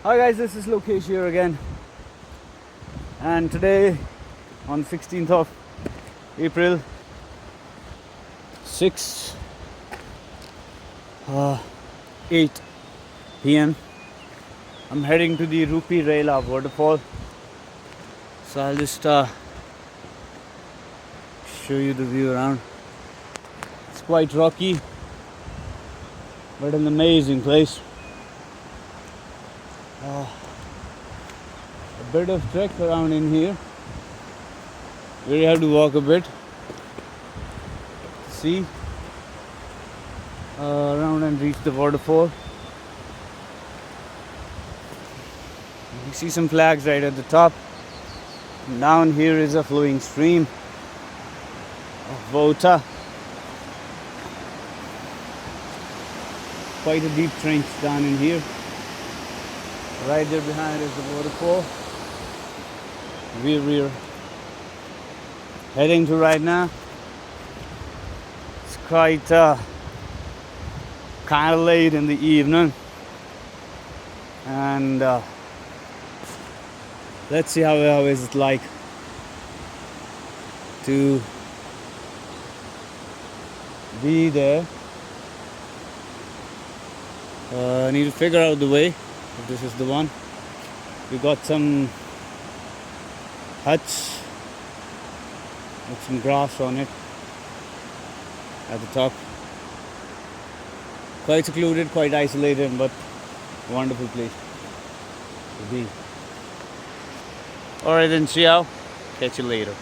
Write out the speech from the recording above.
Hi guys, this is Lokesh here again, and today on 16th of April 6 8 p.m. I'm heading to the Rupi Raila waterfall, so I'll just show you the view around. It's quite rocky but an amazing place. A bit of trek around in here where you have to walk a bit, see around and reach the waterfall. You see some flags right at the top. Down here is a flowing stream of water. Quite a deep trench down in here. Right there behind is the waterfall where we're heading to right now. It's quite kind of late in the evening, and let's see how is it like to be there. I need to figure out the way. If this is the one. We got some huts with some grass on it at the top. Quite secluded, quite isolated, but wonderful place to be. Alright then, see you. Catch you later.